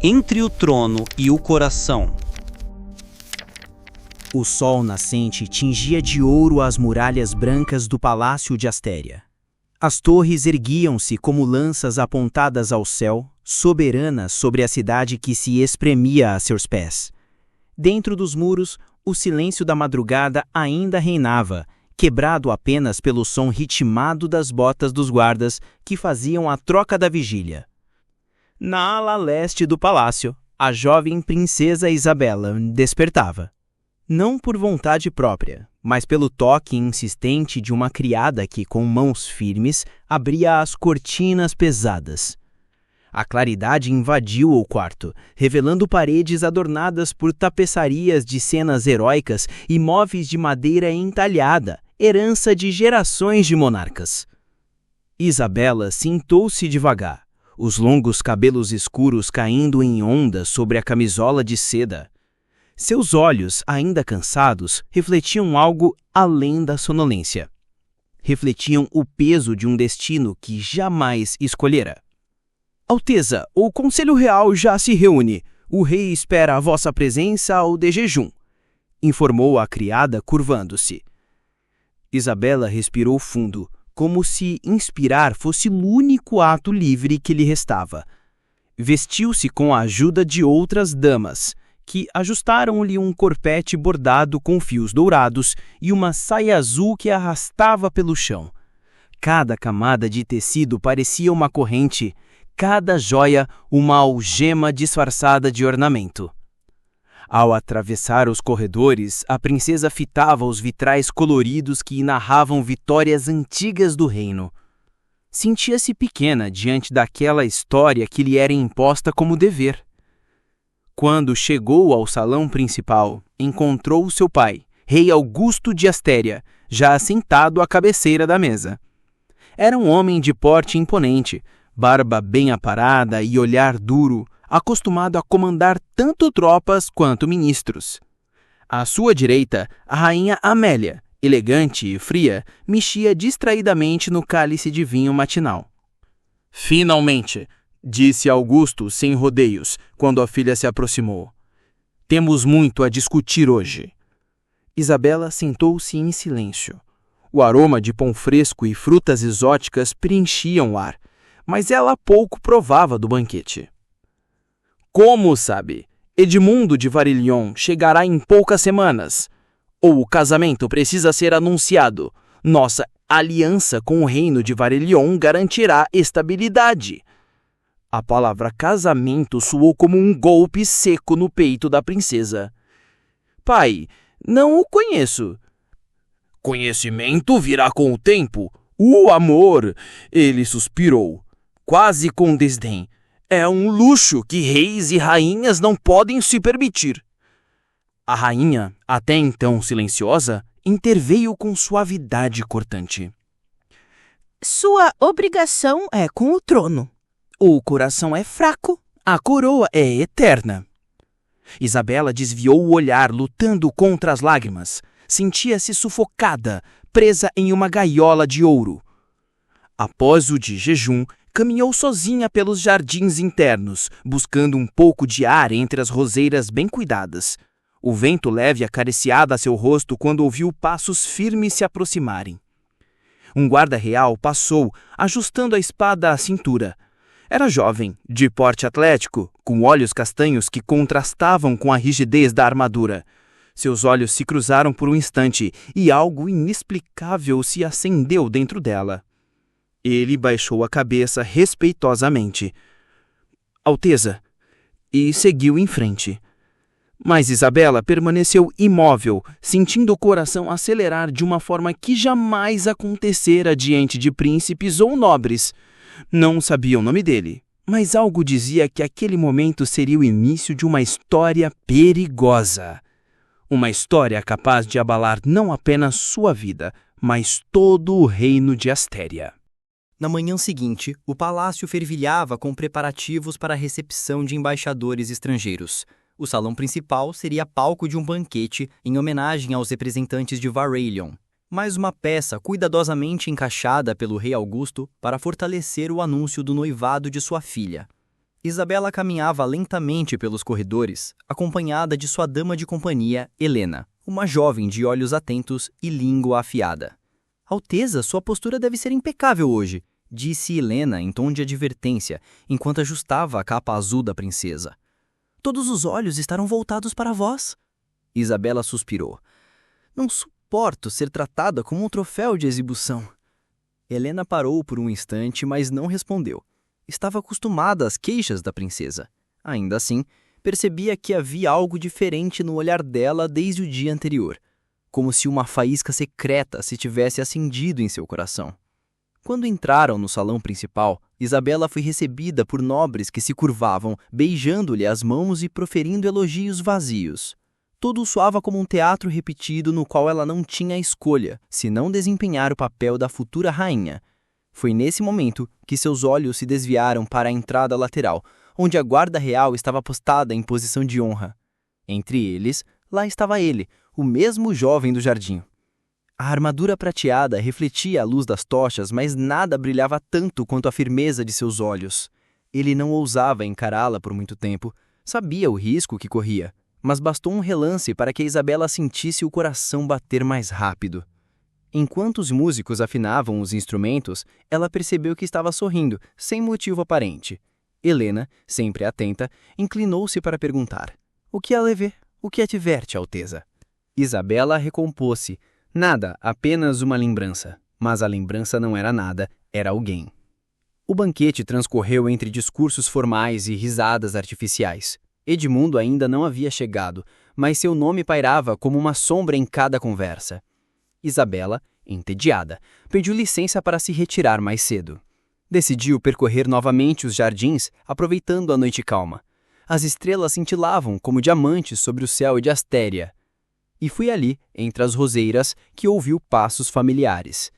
Entre o trono e o coração. O sol nascente tingia de ouro as muralhas brancas do palácio de Astéria. As torres erguiam-se como lanças apontadas ao céu, soberanas sobre a cidade que se espremia a seus pés. Dentro dos muros, o silêncio da madrugada ainda reinava, quebrado apenas pelo som ritmado das botas dos guardas que faziam a troca da vigília. Na ala leste do palácio, a jovem princesa Isabela despertava. Não por vontade própria, mas pelo toque insistente de uma criada que, com mãos firmes, abria as cortinas pesadas. A claridade invadiu o quarto, revelando paredes adornadas por tapeçarias de cenas heróicas e móveis de madeira entalhada, herança de gerações de monarcas. Isabela sentou-se devagar, os longos cabelos escuros caindo em ondas sobre a camisola de seda. Seus olhos, ainda cansados, refletiam algo além da sonolência. Refletiam o peso de um destino que jamais escolhera. Alteza, o Conselho Real já se reúne. O rei espera a vossa presença ao de jejum, informou a criada, curvando-se. Isabela respirou fundo, como se inspirar fosse o único ato livre que lhe restava. Vestiu-se com a ajuda de outras damas, que ajustaram-lhe um corpete bordado com fios dourados e uma saia azul que arrastava pelo chão. Cada camada de tecido parecia uma corrente, cada joia uma algema disfarçada de ornamento. Ao atravessar os corredores, a princesa fitava os vitrais coloridos que narravam vitórias antigas do reino. Sentia-se pequena diante daquela história que lhe era imposta como dever. Quando chegou ao salão principal, encontrou seu pai, rei Augusto de Astéria, já assentado à cabeceira da mesa. Era um homem de porte imponente, barba bem aparada e olhar duro, acostumado a comandar tanto tropas quanto ministros. À sua direita, a rainha Amélia, elegante e fria, mexia distraidamente no cálice de vinho matinal. Finalmente, disse Augusto sem rodeios, quando a filha se aproximou. Temos muito a discutir hoje. Isabela sentou-se em silêncio. O aroma de pão fresco e frutas exóticas preenchiam o ar, mas ela pouco provava do banquete. Como sabe, Edmundo de Varillon chegará em poucas semanas. Ou o casamento precisa ser anunciado. Nossa aliança com o reino de Varillon garantirá estabilidade. A palavra casamento soou como um golpe seco no peito da princesa. Pai, não o conheço. Conhecimento virá com o tempo. O amor, ele suspirou, quase com desdém. É um luxo que reis e rainhas não podem se permitir. A rainha, até então silenciosa, interveio com suavidade cortante. Sua obrigação é com o trono. O coração é fraco, a coroa é eterna. Isabela desviou o olhar, lutando contra as lágrimas. Sentia-se sufocada, presa em uma gaiola de ouro. Após o de jejum, caminhou sozinha pelos jardins internos, buscando um pouco de ar entre as roseiras bem cuidadas. O vento leve acariciava seu rosto quando ouviu passos firmes se aproximarem. Um guarda real passou, ajustando a espada à cintura. Era jovem, de porte atlético, com olhos castanhos que contrastavam com a rigidez da armadura. Seus olhos se cruzaram por um instante e algo inexplicável se acendeu dentro dela. Ele baixou a cabeça respeitosamente. Alteza, e seguiu em frente. Mas Isabela permaneceu imóvel, sentindo o coração acelerar de uma forma que jamais acontecera diante de príncipes ou nobres. Não sabia o nome dele, mas algo dizia que aquele momento seria o início de uma história perigosa. Uma história capaz de abalar não apenas sua vida, mas todo o reino de Astéria. Na manhã seguinte, o palácio fervilhava com preparativos para a recepção de embaixadores estrangeiros. O salão principal seria palco de um banquete em homenagem aos representantes de Varillon. Mais uma peça cuidadosamente encaixada pelo rei Augusto para fortalecer o anúncio do noivado de sua filha. Isabela caminhava lentamente pelos corredores, acompanhada de sua dama de companhia, Helena, uma jovem de olhos atentos e língua afiada. Alteza, sua postura deve ser impecável hoje, disse Helena em tom de advertência, enquanto ajustava a capa azul da princesa. Todos os olhos estarão voltados para vós. Isabela suspirou. Não suporto ser tratada como um troféu de exibição. Helena parou por um instante, mas não respondeu. Estava acostumada às queixas da princesa. Ainda assim, percebia que havia algo diferente no olhar dela desde o dia anterior, como se uma faísca secreta se tivesse acendido em seu coração. Quando entraram no salão principal, Isabela foi recebida por nobres que se curvavam, beijando-lhe as mãos e proferindo elogios vazios. Tudo soava como um teatro repetido no qual ela não tinha escolha, senão desempenhar o papel da futura rainha. Foi nesse momento que seus olhos se desviaram para a entrada lateral, onde a guarda real estava postada em posição de honra. Entre eles, lá estava ele, o mesmo jovem do jardim. A armadura prateada refletia a luz das tochas, mas nada brilhava tanto quanto a firmeza de seus olhos. Ele não ousava encará-la por muito tempo. Sabia o risco que corria, mas bastou um relance para que Isabela sentisse o coração bater mais rápido. Enquanto os músicos afinavam os instrumentos, ela percebeu que estava sorrindo, sem motivo aparente. Helena, sempre atenta, inclinou-se para perguntar: "O que ela vê? O que a diverte, Alteza?" Isabela recompôs-se. Nada, apenas uma lembrança. Mas a lembrança não era nada, era alguém. O banquete transcorreu entre discursos formais e risadas artificiais. Edmundo ainda não havia chegado, mas seu nome pairava como uma sombra em cada conversa. Isabela, entediada, pediu licença para se retirar mais cedo. Decidiu percorrer novamente os jardins, aproveitando a noite calma. As estrelas cintilavam como diamantes sobre o céu de Astéria. E foi ali, entre as roseiras, que ouviu passos familiares.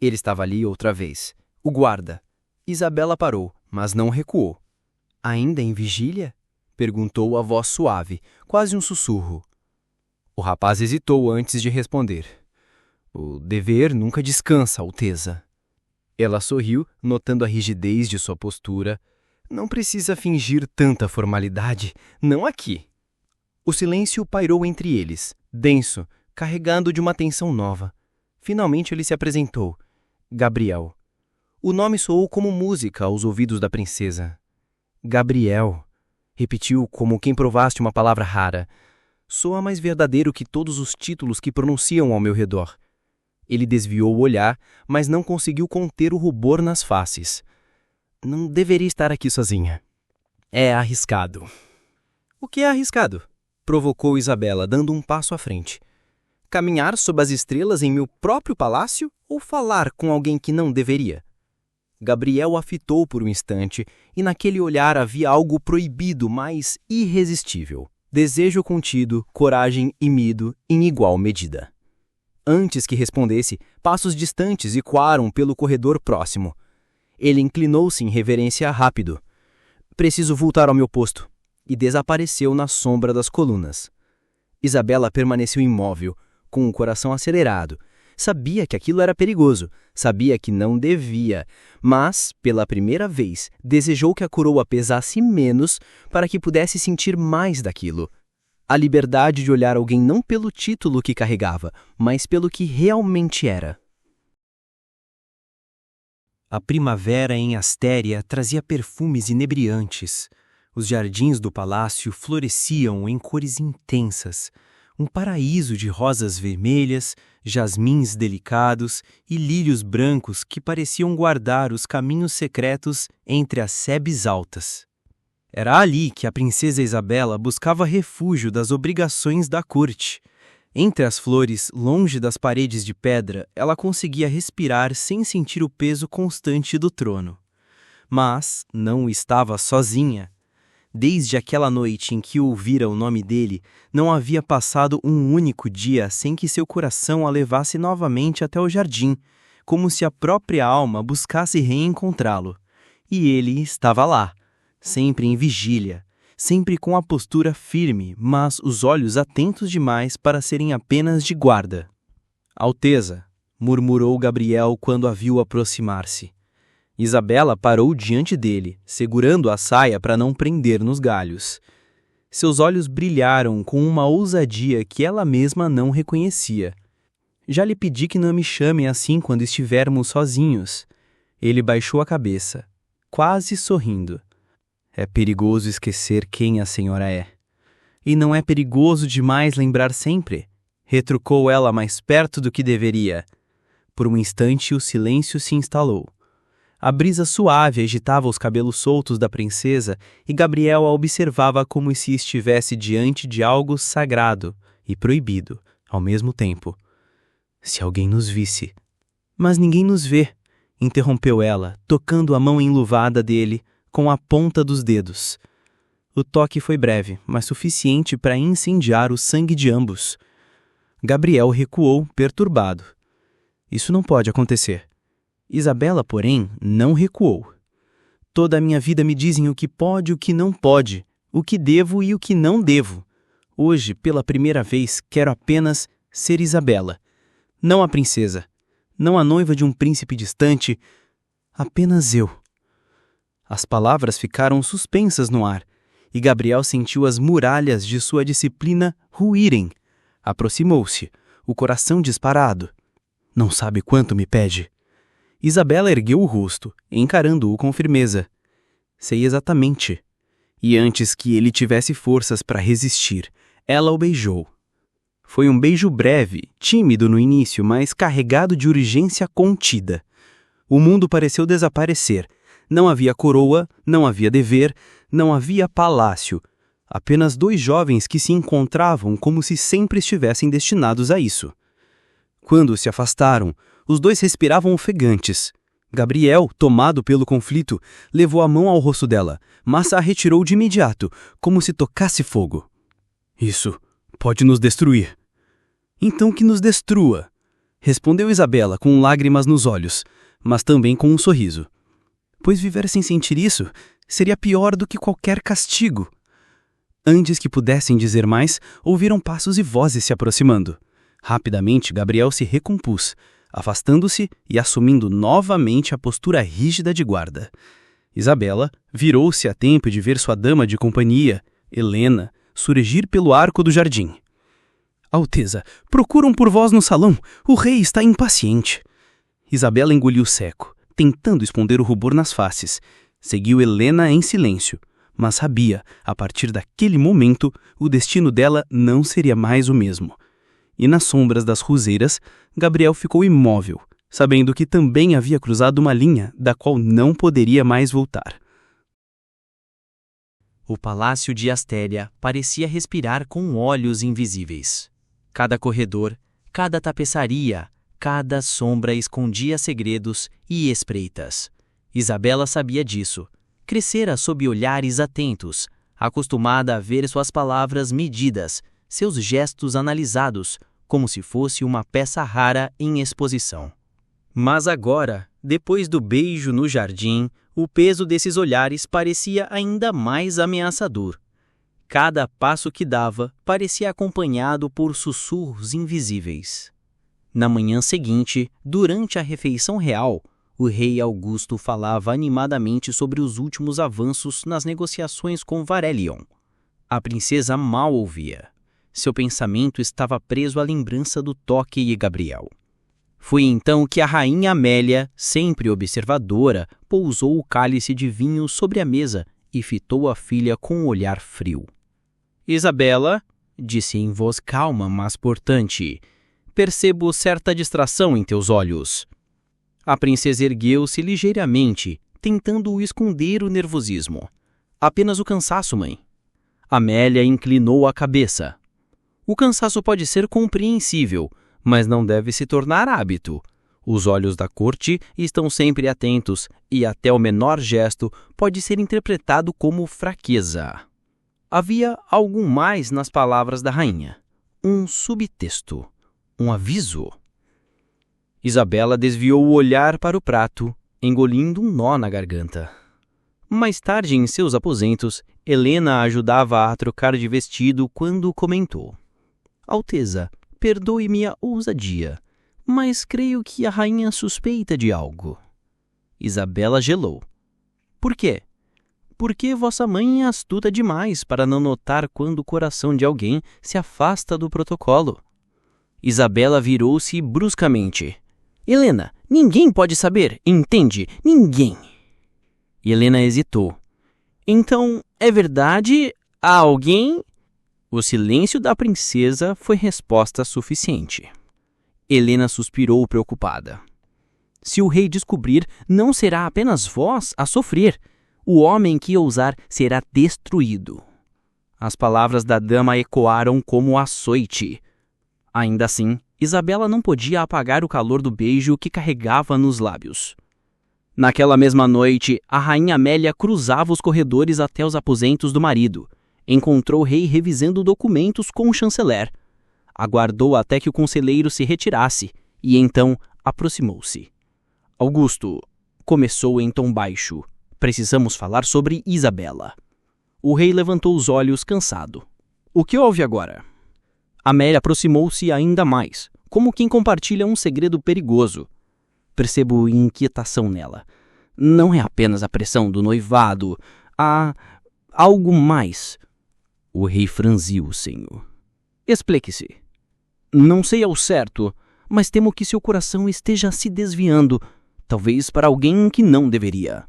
Ele estava ali outra vez. O guarda. Isabela parou, mas não recuou. "Ainda em vigília?" perguntou a voz suave, quase um sussurro. O rapaz hesitou antes de responder. "O dever nunca descansa, Alteza." Ela sorriu, notando a rigidez de sua postura. "Não precisa fingir tanta formalidade, não aqui." O silêncio pairou entre eles, denso, carregado de uma tensão nova. Finalmente ele se apresentou. Gabriel. O nome soou como música aos ouvidos da princesa. "Gabriel", repetiu como quem provasse uma palavra rara. "Soa mais verdadeiro que todos os títulos que pronunciam ao meu redor." Ele desviou o olhar, mas não conseguiu conter o rubor nas faces. "Não deveria estar aqui sozinha. É arriscado." "O que é arriscado?" provocou Isabela, dando um passo à frente. "Caminhar sob as estrelas em meu próprio palácio ou falar com alguém que não deveria?" Gabriel a fitou por um instante, e naquele olhar havia algo proibido, mas irresistível. Desejo contido, coragem e medo em igual medida. Antes que respondesse, passos distantes ecoaram pelo corredor próximo. Ele inclinou-se em reverência rápido. "Preciso voltar ao meu posto." E desapareceu na sombra das colunas. Isabela permaneceu imóvel, com o coração acelerado. Sabia que aquilo era perigoso, sabia que não devia, mas, pela primeira vez, desejou que a coroa pesasse menos para que pudesse sentir mais daquilo. A liberdade de olhar alguém não pelo título que carregava, mas pelo que realmente era. A primavera em Astéria trazia perfumes inebriantes. Os jardins do palácio floresciam em cores intensas, um paraíso de rosas vermelhas, jasmins delicados e lírios brancos que pareciam guardar os caminhos secretos entre as sebes altas. Era ali que a princesa Isabela buscava refúgio das obrigações da corte. Entre as flores, longe das paredes de pedra, ela conseguia respirar sem sentir o peso constante do trono. Mas não estava sozinha. Desde aquela noite em que ouvira o nome dele, não havia passado um único dia sem que seu coração a levasse novamente até o jardim, como se a própria alma buscasse reencontrá-lo. E ele estava lá, sempre em vigília, sempre com a postura firme, mas os olhos atentos demais para serem apenas de guarda. "Alteza", murmurou Gabriel quando a viu aproximar-se. Isabela parou diante dele, segurando a saia para não prender nos galhos. Seus olhos brilharam com uma ousadia que ela mesma não reconhecia. Já lhe pedi que não me chame assim quando estivermos sozinhos. Ele baixou a cabeça, quase sorrindo. É perigoso esquecer quem a senhora é. E não é perigoso demais lembrar sempre? Retrucou ela mais perto do que deveria. Por um instante o silêncio se instalou. A brisa suave agitava os cabelos soltos da princesa e Gabriel a observava como se estivesse diante de algo sagrado e proibido, ao mesmo tempo. Se alguém nos visse. Mas ninguém nos vê, interrompeu ela, tocando a mão enluvada dele com a ponta dos dedos. O toque foi breve, mas suficiente para incendiar o sangue de ambos. Gabriel recuou, perturbado. Isso não pode acontecer. Isabela, porém, não recuou. Toda a minha vida me dizem o que pode e o que não pode, o que devo e o que não devo. Hoje, pela primeira vez, quero apenas ser Isabela. Não a princesa, não a noiva de um príncipe distante, apenas eu. As palavras ficaram suspensas no ar, e Gabriel sentiu as muralhas de sua disciplina ruírem. Aproximou-se, o coração disparado. Não sabe quanto me pede. Isabela ergueu o rosto, encarando-o com firmeza. Sei exatamente. E antes que ele tivesse forças para resistir, ela o beijou. Foi um beijo breve, tímido no início, mas carregado de urgência contida. O mundo pareceu desaparecer. Não havia coroa, não havia dever, não havia palácio. Apenas dois jovens que se encontravam como se sempre estivessem destinados a isso. Quando se afastaram, os dois respiravam ofegantes. Gabriel, tomado pelo conflito, levou a mão ao rosto dela, mas a retirou de imediato, como se tocasse fogo. Isso pode nos destruir. Então que nos destrua, respondeu Isabela com lágrimas nos olhos, mas também com um sorriso. Pois viver sem sentir isso seria pior do que qualquer castigo. Antes que pudessem dizer mais, ouviram passos e vozes se aproximando. Rapidamente, Gabriel se recompôs, afastando-se e assumindo novamente a postura rígida de guarda. Isabela virou-se a tempo de ver sua dama de companhia, Helena, surgir pelo arco do jardim. Alteza, procuram por vós no salão. O rei está impaciente. Isabela engoliu seco, tentando esconder o rubor nas faces. Seguiu Helena em silêncio, mas sabia, a partir daquele momento, o destino dela não seria mais o mesmo. E nas sombras das roseiras, Gabriel ficou imóvel, sabendo que também havia cruzado uma linha da qual não poderia mais voltar. O palácio de Astéria parecia respirar com olhos invisíveis. Cada corredor, cada tapeçaria, cada sombra escondia segredos e espreitas. Isabela sabia disso. Crescera sob olhares atentos, acostumada a ver suas palavras medidas, seus gestos analisados, como se fosse uma peça rara em exposição. Mas agora, depois do beijo no jardim, o peso desses olhares parecia ainda mais ameaçador. Cada passo que dava parecia acompanhado por sussurros invisíveis. Na manhã seguinte, durante a refeição real, o rei Augusto falava animadamente sobre os últimos avanços nas negociações com Varelion. A princesa mal ouvia. Seu pensamento estava preso à lembrança do toque de Gabriel. Foi então que a rainha Amélia, sempre observadora, pousou o cálice de vinho sobre a mesa e fitou a filha com um olhar frio. Isabela, disse em voz calma, mas portante, percebo certa distração em teus olhos. A princesa ergueu-se ligeiramente, tentando esconder o nervosismo. Apenas o cansaço, mãe. Amélia inclinou a cabeça. O cansaço pode ser compreensível, mas não deve se tornar hábito. Os olhos da corte estão sempre atentos e até o menor gesto pode ser interpretado como fraqueza. Havia algo mais nas palavras da rainha. Um subtexto. Um aviso. Isabela desviou o olhar para o prato, engolindo um nó na garganta. Mais tarde, em seus aposentos, Helena a ajudava a trocar de vestido quando comentou. Alteza, perdoe minha ousadia, mas creio que a rainha suspeita de algo. Isabela gelou. Por quê? Porque vossa mãe é astuta demais para não notar quando o coração de alguém se afasta do protocolo. Isabela virou-se bruscamente. Helena, ninguém pode saber, entende? Ninguém. Helena hesitou. Então, é verdade? Há alguém? O silêncio da princesa foi resposta suficiente. Helena suspirou preocupada. Se o rei descobrir, não será apenas vós a sofrer. O homem que ousar será destruído. As palavras da dama ecoaram como açoite. Ainda assim, Isabela não podia apagar o calor do beijo que carregava nos lábios. Naquela mesma noite, a rainha Amélia cruzava os corredores até os aposentos do marido. Encontrou o rei revisando documentos com o chanceler. Aguardou até que o conselheiro se retirasse e então aproximou-se. Augusto, começou em tom baixo. Precisamos falar sobre Isabela. O rei levantou os olhos cansado. O que houve agora? Amélia aproximou-se ainda mais, como quem compartilha um segredo perigoso. Percebo inquietação nela. Não é apenas a pressão do noivado. Há algo mais. O rei franziu o senho. Explique-se. Não sei ao certo, mas temo que seu coração esteja se desviando, talvez para alguém que não deveria.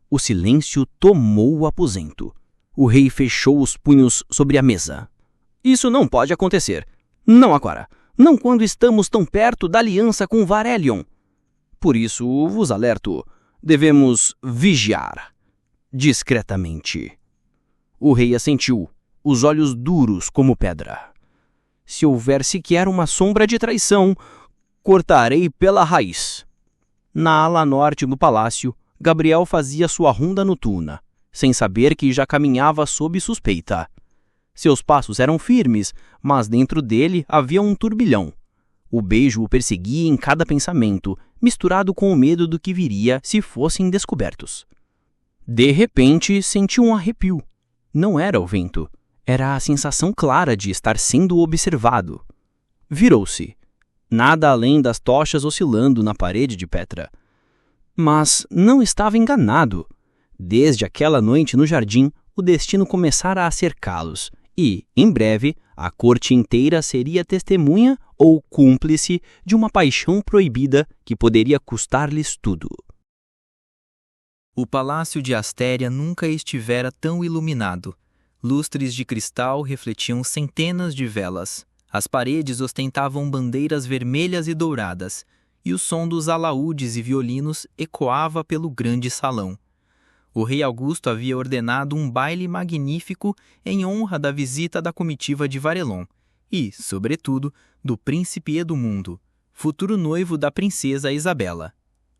O silêncio tomou o aposento. O rei fechou os punhos sobre a mesa. Isso não pode acontecer. Não agora. Não quando estamos tão perto da aliança com Varelion. Por isso vos alerto. Devemos vigiar. Discretamente. O rei assentiu, os olhos duros como pedra. Se houver sequer uma sombra de traição, cortarei pela raiz. Na ala norte do palácio, Gabriel fazia sua ronda noturna, sem saber que já caminhava sob suspeita. Seus passos eram firmes, mas dentro dele havia um turbilhão. O beijo o perseguia em cada pensamento, misturado com o medo do que viria se fossem descobertos. De repente, sentiu um arrepio. Não era o vento, era a sensação clara de estar sendo observado. Virou-se. Nada além das tochas oscilando na parede de Petra. Mas não estava enganado. Desde aquela noite no jardim, o destino começara a cercá-los, e, em breve, a corte inteira seria testemunha ou cúmplice de uma paixão proibida que poderia custar-lhes tudo. O palácio de Astéria nunca estivera tão iluminado. Lustres de cristal refletiam centenas de velas. As paredes ostentavam bandeiras vermelhas e douradas, e o som dos alaúdes e violinos ecoava pelo grande salão. O rei Augusto havia ordenado um baile magnífico em honra da visita da comitiva de Varelon e, sobretudo, do príncipe Edmundo, futuro noivo da princesa Isabela.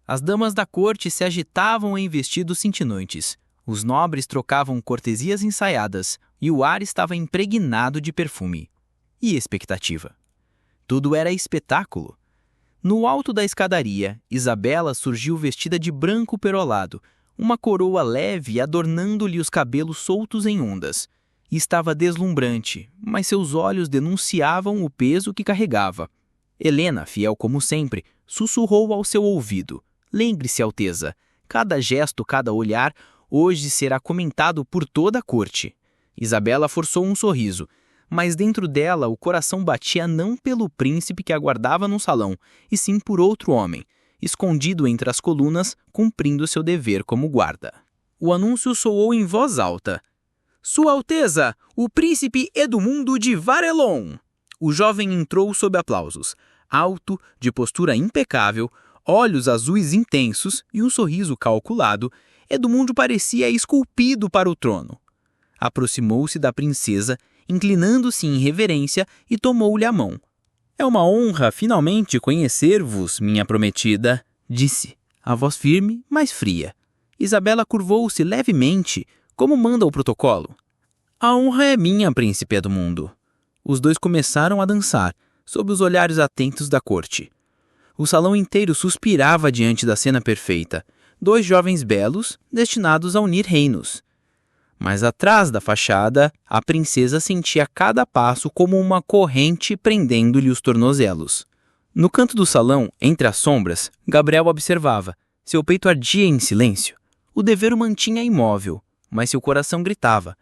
As damas da corte se agitavam em vestidos cintilantes, os nobres trocavam cortesias ensaiadas e o ar estava impregnado de perfume. E expectativa. Tudo era espetáculo. No alto da escadaria, Isabela surgiu vestida de branco perolado, uma coroa leve adornando-lhe os cabelos soltos em ondas. Estava deslumbrante, mas seus olhos denunciavam o peso que carregava. Helena, fiel como sempre, sussurrou ao seu ouvido. Lembre-se, Alteza, cada gesto, cada olhar, hoje será comentado por toda a corte. Isabela forçou um sorriso, mas dentro dela o coração batia não pelo príncipe que aguardava no salão, e sim por outro homem, escondido entre as colunas, cumprindo seu dever como guarda. O anúncio soou em voz alta. Sua Alteza, o príncipe Edmundo de Varelon! O jovem entrou sob aplausos, alto, de postura impecável, olhos azuis intensos e um sorriso calculado. Edmundo parecia esculpido para o trono. Aproximou-se da princesa, inclinando-se em reverência, e tomou-lhe a mão. É uma honra finalmente conhecer-vos, minha prometida, disse, a voz firme, mas fria. Isabela curvou-se levemente, como manda o protocolo. A honra é minha, príncipe Edmundo. Os dois começaram a dançar, sob os olhares atentos da corte. O salão inteiro suspirava diante da cena perfeita. Dois jovens belos, destinados a unir reinos. Mas atrás da fachada, a princesa sentia cada passo como uma corrente prendendo-lhe os tornozelos. No canto do salão, entre as sombras, Gabriel observava, Seu peito ardia em silêncio. O dever o mantinha imóvel, mas seu coração gritava.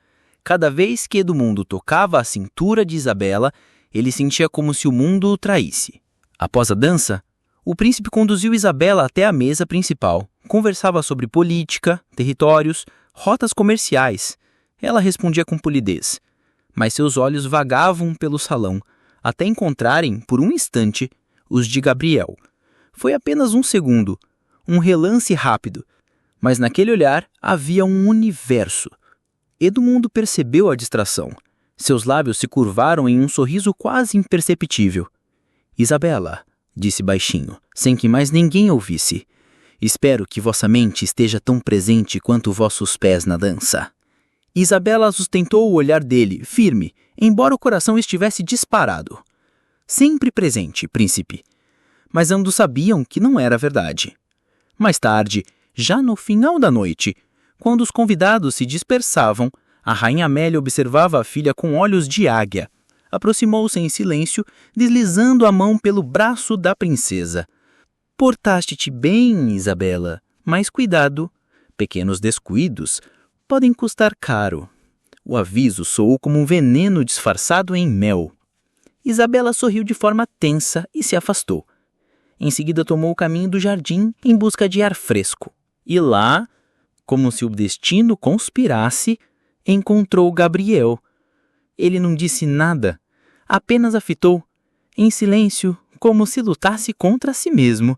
Cada vez que Edmundo tocava a cintura de Isabela, ele sentia como se o mundo o traísse. Após a dança, o príncipe conduziu Isabela até a mesa principal. Conversava sobre política, territórios, rotas comerciais. Ela respondia com polidez, mas seus olhos vagavam pelo salão, até encontrarem, por um instante, os de Gabriel. Foi apenas um segundo, um relance rápido, mas naquele olhar havia um universo. Edmundo percebeu a distração. Seus lábios se curvaram em um sorriso quase imperceptível. Isabela, disse baixinho, sem que mais ninguém ouvisse. Espero que vossa mente esteja tão presente quanto vossos pés na dança. Isabela sustentou o olhar dele, firme, embora o coração estivesse disparado. Sempre presente, príncipe. Mas ambos sabiam que não era verdade. Mais tarde, já no final da noite, quando os convidados se dispersavam, a rainha Amélia observava a filha com olhos de águia. Aproximou-se em silêncio, deslizando a mão pelo braço da princesa. Portaste-te bem, Isabela, mas cuidado. Pequenos descuidos podem custar caro. O aviso soou como um veneno disfarçado em mel. Isabela sorriu de forma tensa e se afastou. Em seguida tomou o caminho do jardim em busca de ar fresco. E lá, como se o destino conspirasse, encontrou Gabriel. Ele não disse nada, apenas a fitou, em silêncio, como se lutasse contra si mesmo.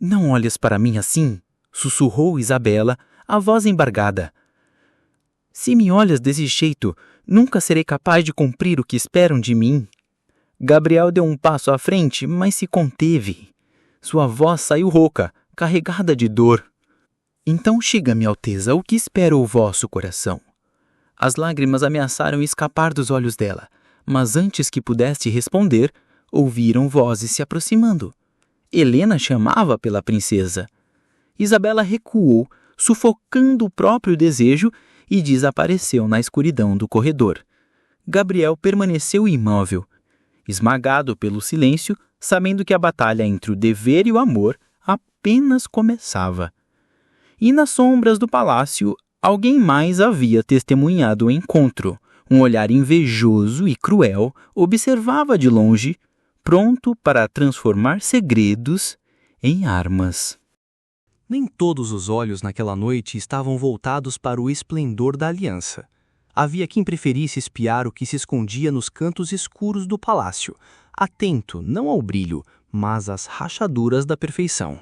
Não olhas para mim assim, sussurrou Isabela, a voz embargada. Se me olhas desse jeito, nunca serei capaz de cumprir o que esperam de mim. Gabriel deu um passo à frente, mas se conteve. Sua voz saiu rouca, carregada de dor. Então chega-me, Alteza, o que espera o vosso coração? As lágrimas ameaçaram escapar dos olhos dela, mas antes que pudesse responder, ouviram vozes se aproximando. Helena chamava pela princesa. Isabela recuou, sufocando o próprio desejo, e desapareceu na escuridão do corredor. Gabriel permaneceu imóvel, esmagado pelo silêncio, sabendo que a batalha entre o dever e o amor apenas começava. E nas sombras do palácio, alguém mais havia testemunhado o encontro. Um olhar invejoso e cruel observava de longe, pronto para transformar segredos em armas. Nem todos os olhos naquela noite estavam voltados para o esplendor da aliança. Havia quem preferisse espiar o que se escondia nos cantos escuros do palácio, atento não ao brilho, mas às rachaduras da perfeição.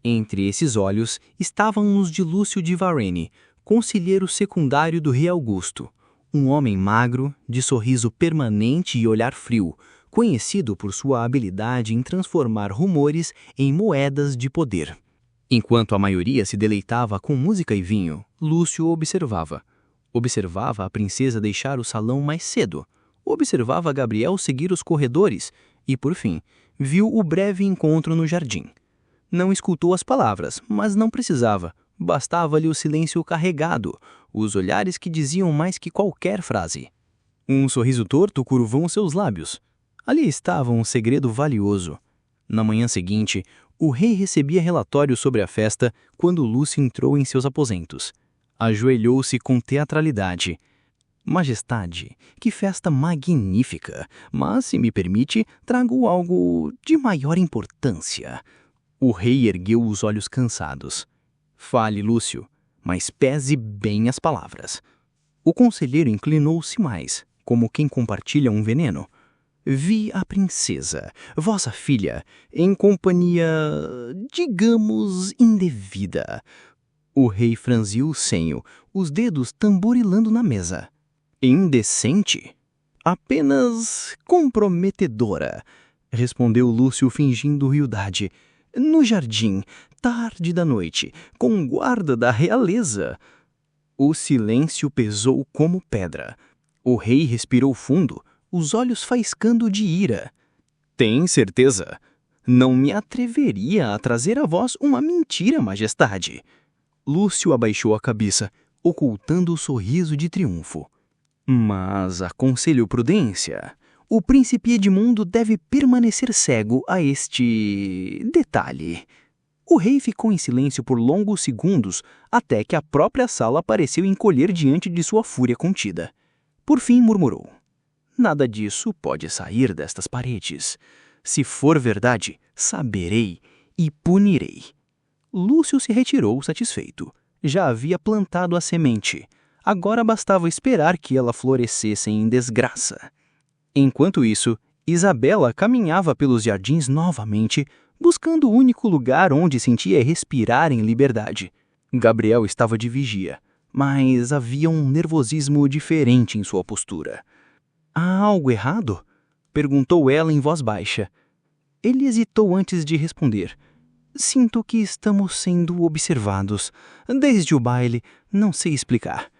Entre esses olhos estavam os de Lúcio de Varenne, conselheiro secundário do rei Augusto, um homem magro, de sorriso permanente e olhar frio, conhecido por sua habilidade em transformar rumores em moedas de poder. Enquanto a maioria se deleitava com música e vinho, Lúcio observava. Observava a princesa deixar o salão mais cedo. Observava Gabriel seguir os corredores e, por fim, viu o breve encontro no jardim. Não escutou as palavras, mas não precisava. Bastava-lhe o silêncio carregado, os olhares que diziam mais que qualquer frase. Um sorriso torto curvou seus lábios. Ali estava um segredo valioso. Na manhã seguinte, o rei recebia relatório sobre a festa quando Lúcio entrou em seus aposentos. Ajoelhou-se com teatralidade. Majestade, que festa magnífica! Mas, se me permite, trago algo de maior importância. O rei ergueu os olhos cansados. Fale, Lúcio, mas pese bem as palavras. O conselheiro inclinou-se mais, como quem compartilha um veneno. Vi a princesa, vossa filha, em companhia, digamos, indevida. O rei franziu o senho, os dedos tamborilando na mesa. Indecente? Apenas comprometedora, respondeu Lúcio fingindo ruindade. No jardim, tarde da noite, com guarda da realeza. O silêncio pesou como pedra. O rei respirou fundo, os olhos faiscando de ira. Tem certeza? Não me atreveria a trazer a vós uma mentira, majestade. Lúcio abaixou a cabeça, ocultando o sorriso de triunfo. Mas aconselho prudência. O príncipe Edmundo deve permanecer cego a este detalhe. O rei ficou em silêncio por longos segundos, até que a própria sala pareceu encolher diante de sua fúria contida. Por fim murmurou: "Nada disso pode sair destas paredes. Se for verdade, saberei e punirei." Lúcio se retirou satisfeito. Já havia plantado a semente. Agora bastava esperar que ela florescesse em desgraça. Enquanto isso, Isabela caminhava pelos jardins novamente, buscando o único lugar onde sentia respirar em liberdade. Gabriel estava de vigia, mas havia um nervosismo diferente em sua postura. "Há algo errado?" perguntou ela em voz baixa. Ele hesitou antes de responder. "Sinto que estamos sendo observados. Desde o baile, não sei explicar."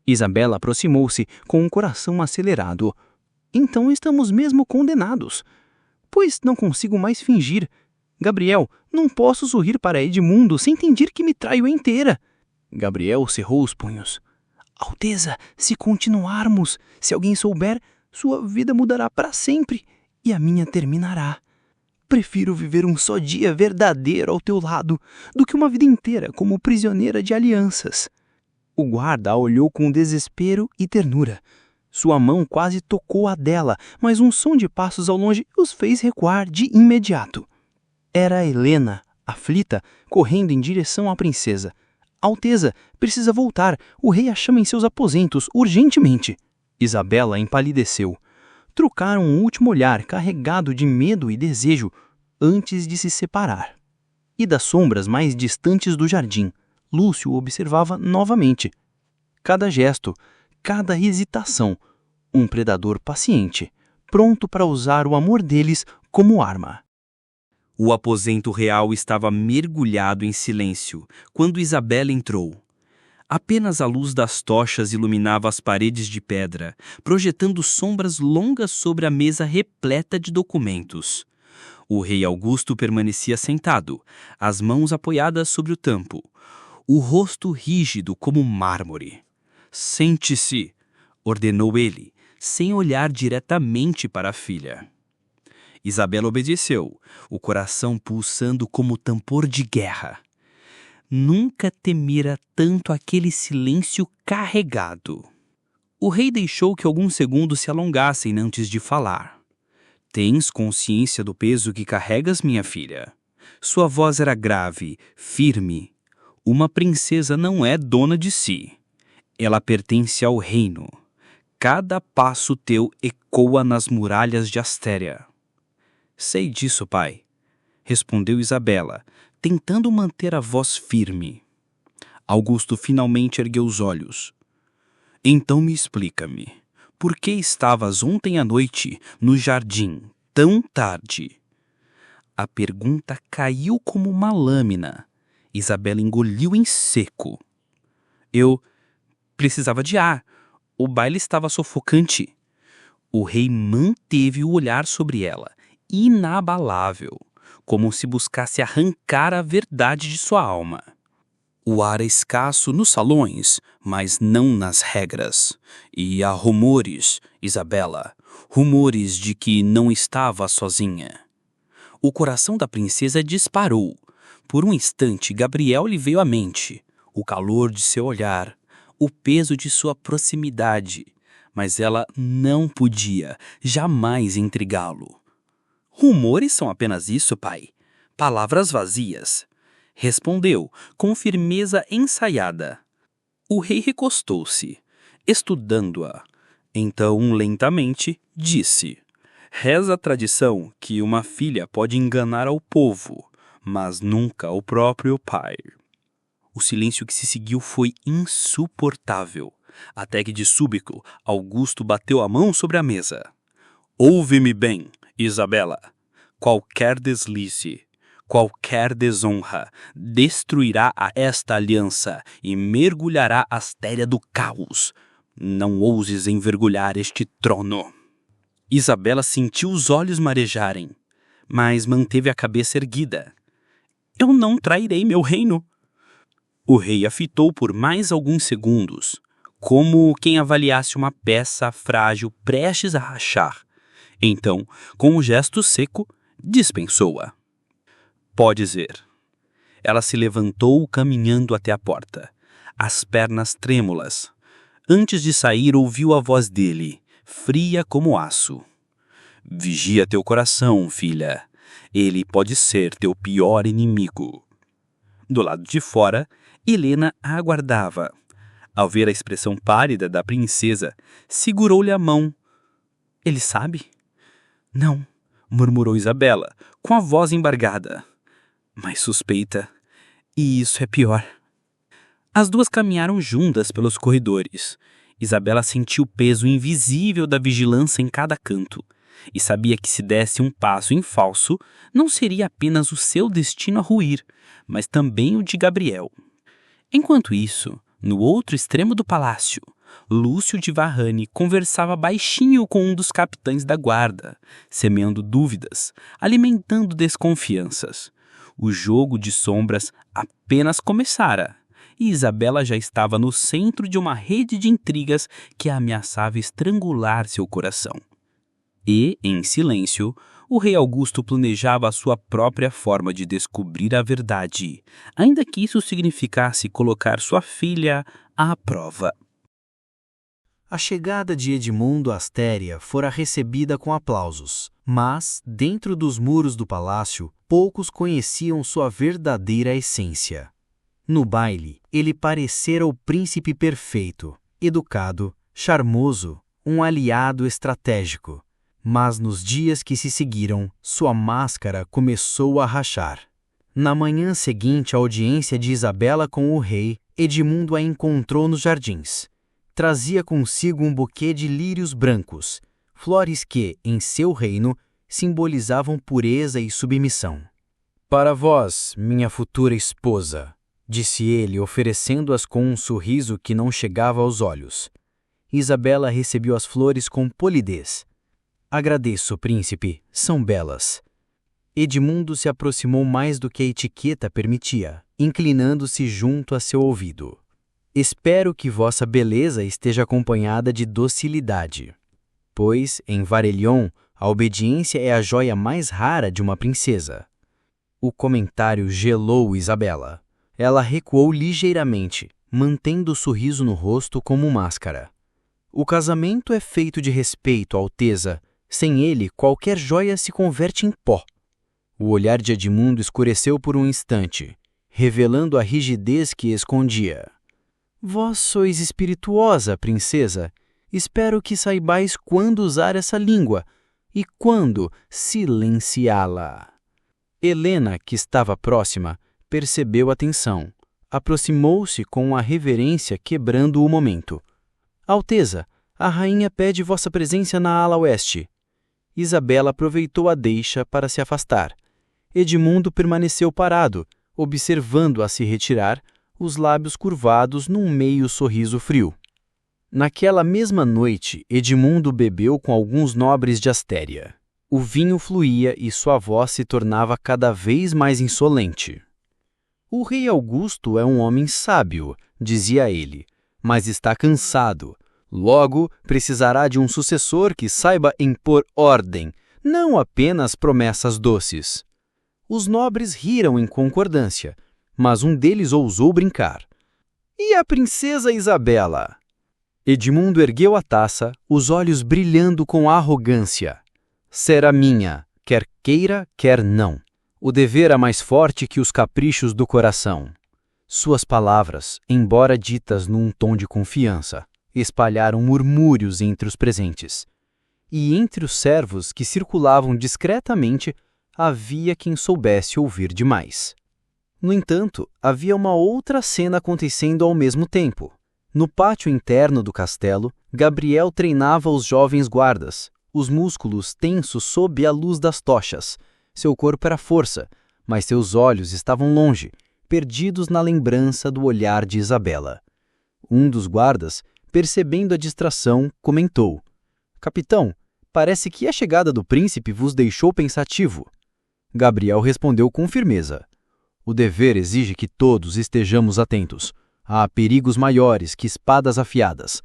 Isabela aproximou-se com o coração acelerado. "Então estamos mesmo condenados. Pois não consigo mais fingir. Gabriel, não posso sorrir para Edmundo sem fingir que me traio inteira." Gabriel cerrou os punhos. "Alteza, se continuarmos, se alguém souber, sua vida mudará para sempre e a minha terminará. Prefiro viver um só dia verdadeiro ao teu lado do que uma vida inteira como prisioneira de alianças." O guarda a olhou com desespero e ternura. Sua mão quase tocou a dela, mas um som de passos ao longe os fez recuar de imediato. Era Helena, aflita, correndo em direção à princesa. "Alteza, precisa voltar. O rei a chama em seus aposentos, urgentemente." Isabela empalideceu. Trocaram um último olhar carregado de medo e desejo antes de se separar. E das sombras mais distantes do jardim, Lúcio observava novamente. Cada gesto, cada hesitação, um predador paciente, pronto para usar o amor deles como arma. O aposento real estava mergulhado em silêncio quando Isabela entrou. Apenas a luz das tochas iluminava as paredes de pedra, projetando sombras longas sobre a mesa repleta de documentos. O rei Augusto permanecia sentado, as mãos apoiadas sobre o tampo, o rosto rígido como mármore. "Sente-se", ordenou ele, sem olhar diretamente para a filha. Isabela obedeceu, o coração pulsando como tambor de guerra. Nunca temera tanto aquele silêncio carregado. O rei deixou que alguns segundos se alongassem antes de falar. "Tens consciência do peso que carregas, minha filha?" Sua voz era grave, firme. "Uma princesa não é dona de si. Ela pertence ao reino. Cada passo teu ecoa nas muralhas de Astéria." "Sei disso, pai", respondeu Isabela, tentando manter a voz firme. Augusto finalmente ergueu os olhos. "Então me explica-me, por que estavas ontem à noite no jardim, tão tarde?" A pergunta caiu como uma lâmina. Isabela engoliu em seco. "Eu precisava de ar. O baile estava sufocante." O rei manteve o olhar sobre ela, inabalável, como se buscasse arrancar a verdade de sua alma. "O ar é escasso nos salões, mas não nas regras. E há rumores, Isabela, rumores de que não estava sozinha." O coração da princesa disparou. Por um instante, Gabriel lhe veio à mente, o calor de seu olhar, o peso de sua proximidade, mas ela não podia jamais intrigá-lo. "Rumores são apenas isso, pai. Palavras vazias", respondeu com firmeza ensaiada. O rei recostou-se, estudando-a. Então, lentamente, disse: "Reza a tradição que uma filha pode enganar ao povo, mas nunca ao próprio pai." O silêncio que se seguiu foi insuportável, até que de súbito Augusto bateu a mão sobre a mesa. "Ouve-me bem, Isabela. Qualquer deslize, qualquer desonra destruirá esta aliança e mergulhará Astéria do caos. Não ouses envergonhar este trono." Isabela sentiu os olhos marejarem, mas manteve a cabeça erguida. "Eu não trairei meu reino." O rei a fitou por mais alguns segundos, como quem avaliasse uma peça frágil prestes a rachar. Então, com um gesto seco, dispensou-a. "Pode ir." Ela se levantou caminhando até a porta, as pernas trêmulas. Antes de sair, ouviu a voz dele, fria como aço. Vigia teu coração, filha. Ele pode ser teu pior inimigo. Do lado de fora, Helena a aguardava. Ao ver a expressão pálida da princesa, segurou-lhe a mão. Ele sabe? Não, murmurou Isabela, com a voz embargada. Mas suspeita, e isso é pior. As duas caminharam juntas pelos corredores. Isabela sentiu o peso invisível da vigilância em cada canto, e sabia que se desse um passo em falso, não seria apenas o seu destino a ruir, mas também o de Gabriel. Enquanto isso, no outro extremo do palácio, Lúcio de Varrane conversava baixinho com um dos capitães da guarda, semeando dúvidas, alimentando desconfianças. O jogo de sombras apenas começara, e Isabela já estava no centro de uma rede de intrigas que ameaçava estrangular seu coração. E, em silêncio, o rei Augusto planejava a sua própria forma de descobrir a verdade, ainda que isso significasse colocar sua filha à prova. A chegada de Edmundo à Astéria fora recebida com aplausos, mas, dentro dos muros do palácio, poucos conheciam sua verdadeira essência. No baile, ele parecera o príncipe perfeito, educado, charmoso, um aliado estratégico. Mas nos dias que se seguiram, sua máscara começou a rachar. Na manhã seguinte à audiência de Isabela com o rei, Edmundo a encontrou nos jardins. Trazia consigo um buquê de lírios brancos, flores que, em seu reino, simbolizavam pureza e submissão. Para vós, minha futura esposa, disse ele, oferecendo-as com um sorriso que não chegava aos olhos. Isabela recebeu as flores com polidez. Agradeço, príncipe, são belas. Edmundo se aproximou mais do que a etiqueta permitia, inclinando-se junto a seu ouvido. Espero que vossa beleza esteja acompanhada de docilidade, pois, em Varelion, a obediência é a joia mais rara de uma princesa. O comentário gelou Isabela. Ela recuou ligeiramente, mantendo o sorriso no rosto como máscara. O casamento é feito de respeito, Alteza. Sem ele, qualquer joia se converte em pó. O olhar de Edmundo escureceu por um instante, revelando a rigidez que escondia. Vós sois espirituosa, princesa. Espero que saibais quando usar essa língua e quando silenciá-la. Helena, que estava próxima, percebeu a tensão. Aproximou-se com a reverência, quebrando o momento. Alteza, a rainha pede vossa presença na ala oeste. Isabela aproveitou a deixa para se afastar. Edmundo permaneceu parado, observando-a se retirar, os lábios curvados num meio sorriso frio. Naquela mesma noite, Edmundo bebeu com alguns nobres de Astéria. O vinho fluía e sua voz se tornava cada vez mais insolente. O rei Augusto é um homem sábio, dizia ele, mas está cansado. Logo, precisará de um sucessor que saiba impor ordem, não apenas promessas doces. Os nobres riram em concordância, mas um deles ousou brincar. E a princesa Isabela? Edmundo ergueu a taça, os olhos brilhando com arrogância. Será minha, quer queira, quer não. O dever é mais forte que os caprichos do coração. Suas palavras, embora ditas num tom de confiança, espalharam murmúrios entre os presentes. E entre os servos que circulavam discretamente, havia quem soubesse ouvir demais. No entanto, havia uma outra cena acontecendo ao mesmo tempo. No pátio interno do castelo, Gabriel treinava os jovens guardas, os músculos tensos sob a luz das tochas. Seu corpo era força, mas seus olhos estavam longe, perdidos na lembrança do olhar de Isabela. Um dos guardas, percebendo a distração, comentou: Capitão, parece que a chegada do príncipe vos deixou pensativo. Gabriel respondeu com firmeza: O dever exige que todos estejamos atentos. Há perigos maiores que espadas afiadas.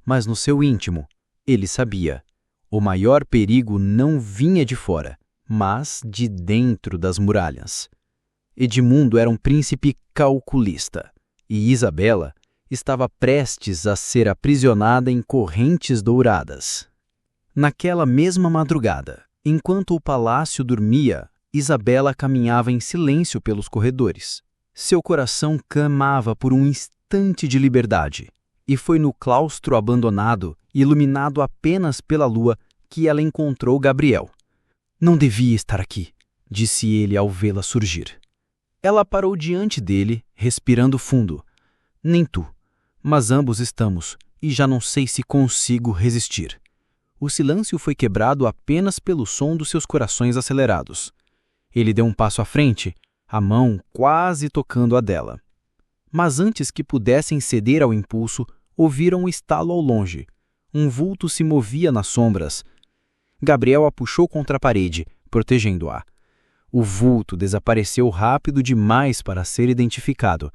Mas no seu íntimo, ele sabia. O maior perigo não vinha de fora, mas de dentro das muralhas. Edmundo era um príncipe calculista, e Isabela estava prestes a ser aprisionada em correntes douradas. Naquela mesma madrugada, enquanto o palácio dormia, Isabela caminhava em silêncio pelos corredores. Seu coração clamava por um instante de liberdade, e foi no claustro abandonado, iluminado apenas pela lua, que ela encontrou Gabriel. Não devia estar aqui, disse ele ao vê-la surgir. Ela parou diante dele, respirando fundo. Nem tu, mas ambos estamos, e já não sei se consigo resistir. O silêncio foi quebrado apenas pelo som dos seus corações acelerados. Ele deu um passo à frente, a mão quase tocando a dela. Mas antes que pudessem ceder ao impulso, ouviram um estalo ao longe. Um vulto se movia nas sombras. Gabriel a puxou contra a parede, protegendo-a. O vulto desapareceu rápido demais para ser identificado,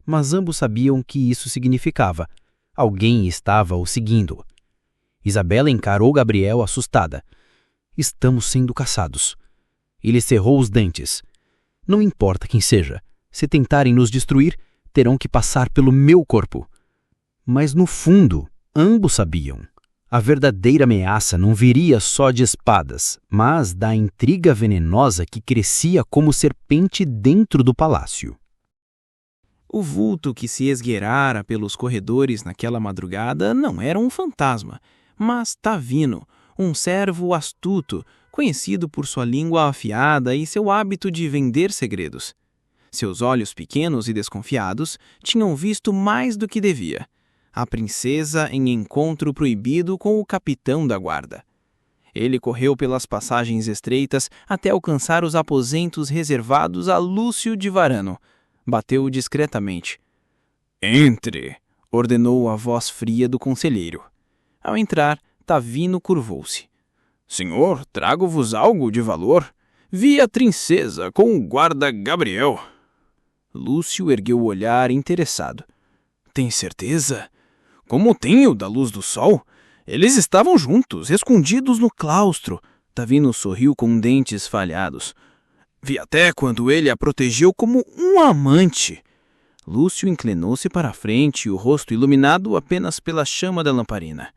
mas ambos sabiam que isso significava. Alguém estava o seguindo. Isabela encarou Gabriel assustada. Estamos sendo caçados. Ele cerrou os dentes. Não importa quem seja. Se tentarem nos destruir, terão que passar pelo meu corpo. Mas no fundo, ambos sabiam. A verdadeira ameaça não viria só de espadas, mas da intriga venenosa que crescia como serpente dentro do palácio. O vulto que se esgueirara pelos corredores naquela madrugada não era um fantasma, mas Tavino, um servo astuto, conhecido por sua língua afiada e seu hábito de vender segredos. Seus olhos pequenos e desconfiados tinham visto mais do que devia. A princesa em encontro proibido com o capitão da guarda. Ele correu pelas passagens estreitas até alcançar os aposentos reservados a Lúcio de Varano. Bateu discretamente. «Entre!» ordenou a voz fria do conselheiro. Ao entrar, Tavino curvou-se. «Senhor, trago-vos algo de valor. Vi a princesa com o guarda Gabriel.» Lúcio ergueu o olhar interessado. «Tem certeza? Como tenho da luz do sol? Eles estavam juntos, escondidos no claustro.» Tavino sorriu com dentes falhados. «Vi até quando ele a protegeu como um amante.» Lúcio inclinou-se para a frente, o rosto iluminado apenas pela chama da lamparina.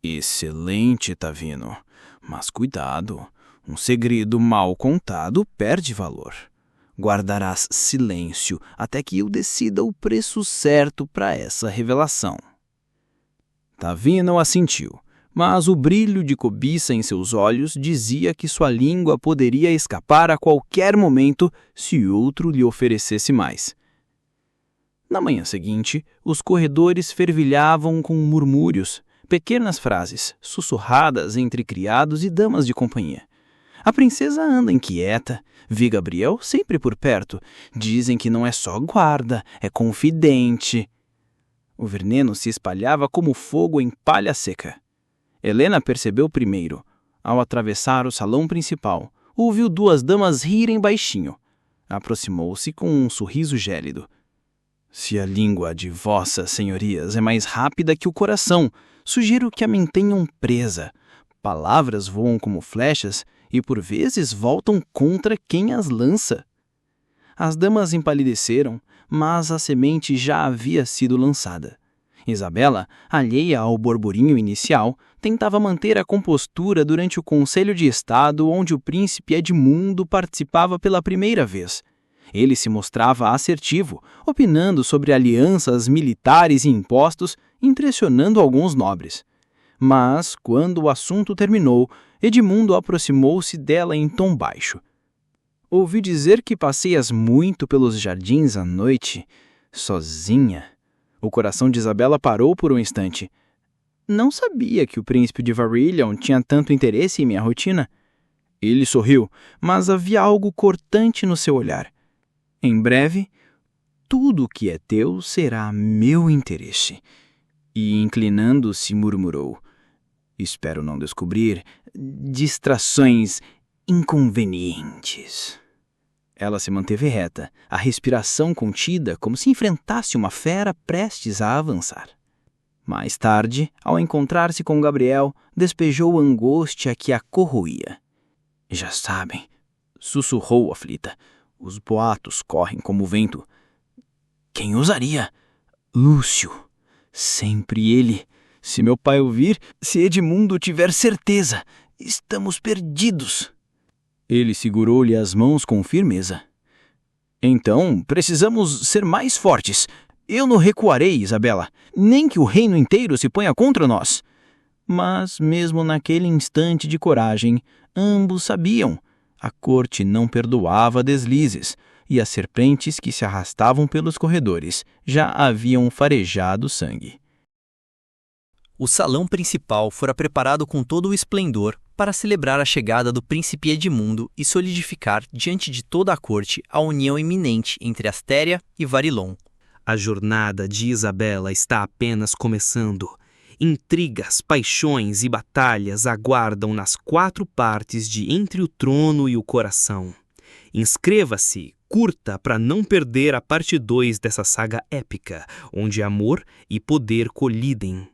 «Excelente, Tavino. Mas cuidado, um segredo mal contado perde valor. Guardarás silêncio até que eu decida o preço certo para essa revelação.» Tavino assentiu, mas o brilho de cobiça em seus olhos dizia que sua língua poderia escapar a qualquer momento se outro lhe oferecesse mais. Na manhã seguinte, os corredores fervilhavam com murmúrios, pequenas frases, sussurradas entre criados e damas de companhia. A princesa anda inquieta, vi Gabriel sempre por perto. Dizem que não é só guarda, é confidente. O veneno se espalhava como fogo em palha seca. Helena percebeu primeiro. Ao atravessar o salão principal, ouviu duas damas rirem baixinho. Aproximou-se com um sorriso gélido. «Se a língua de vossas senhorias é mais rápida que o coração, sugiro que a mantenham presa. Palavras voam como flechas e por vezes voltam contra quem as lança.» As damas empalideceram, mas a semente já havia sido lançada. Isabela, alheia ao borburinho inicial, tentava manter a compostura durante o Conselho de Estado onde o príncipe Edmundo participava pela primeira vez. Ele se mostrava assertivo, opinando sobre alianças militares e impostos, impressionando alguns nobres. Mas, quando o assunto terminou, Edmundo aproximou-se dela em tom baixo. «Ouvi dizer que passeias muito pelos jardins à noite, sozinha.» O coração de Isabela parou por um instante. «Não sabia que o príncipe de Varillion tinha tanto interesse em minha rotina.» Ele sorriu, mas havia algo cortante no seu olhar. «Em breve, tudo o que é teu será meu interesse.» E, inclinando-se, murmurou. «Espero não descobrir distrações inconvenientes.» Ela se manteve reta, a respiração contida como se enfrentasse uma fera prestes a avançar. Mais tarde, ao encontrar-se com Gabriel, despejou a angústia que a corroía. «Já sabem», sussurrou aflita, Os boatos correm como o vento. Quem ousaria? Lúcio. Sempre ele. Se meu pai ouvir, se Edmundo tiver certeza, estamos perdidos. Ele segurou-lhe as mãos com firmeza. Então, precisamos ser mais fortes. Eu não recuarei, Isabela, nem que o reino inteiro se ponha contra nós. Mas, mesmo naquele instante de coragem, ambos sabiam. A corte não perdoava deslizes, e as serpentes que se arrastavam pelos corredores já haviam farejado sangue. O salão principal fora preparado com todo o esplendor para celebrar a chegada do príncipe Edmundo e solidificar diante de toda a corte a união iminente entre Astéria e Varilon. A jornada de Isabela está apenas começando. Intrigas, paixões e batalhas aguardam nas 4 partes de Entre o Trono e o Coração. Inscreva-se, curta para não perder a parte 2 dessa saga épica, onde amor e poder colidem.